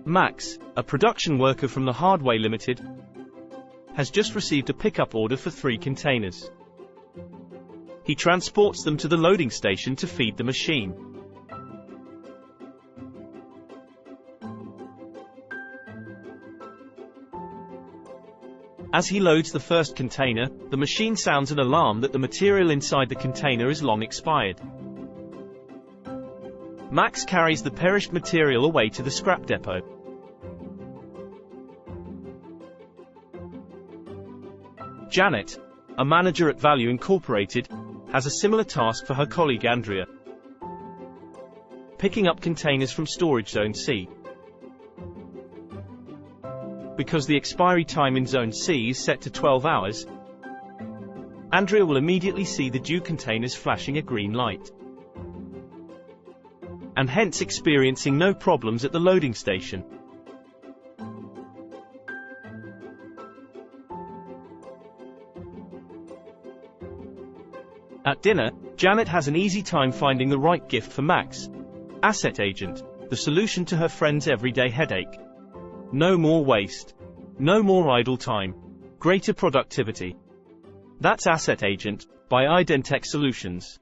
Max, a production worker from the Hardway Limited, has just received a pickup order for 3 containers. He transports them to the loading station to feed the machine. As he loads the first container, the machine sounds an alarm that the material inside the container is long expired. Max carries the perished material away to the scrap depot. Janet, a manager at Value Incorporated, has a similar task for her colleague Andrea. Picking up containers from Storage Zone C. Because the expiry time in Zone C is set to 12 hours, Andrea will immediately see the due containers flashing a green light, and hence experiencing no problems at the loading station. At dinner, Janet has an easy time finding the right gift for Max, Asset Agent, the solution to her friend's everyday headache. No more waste. No more idle time. Greater productivity. That's Asset Agent, by Identech Solutions.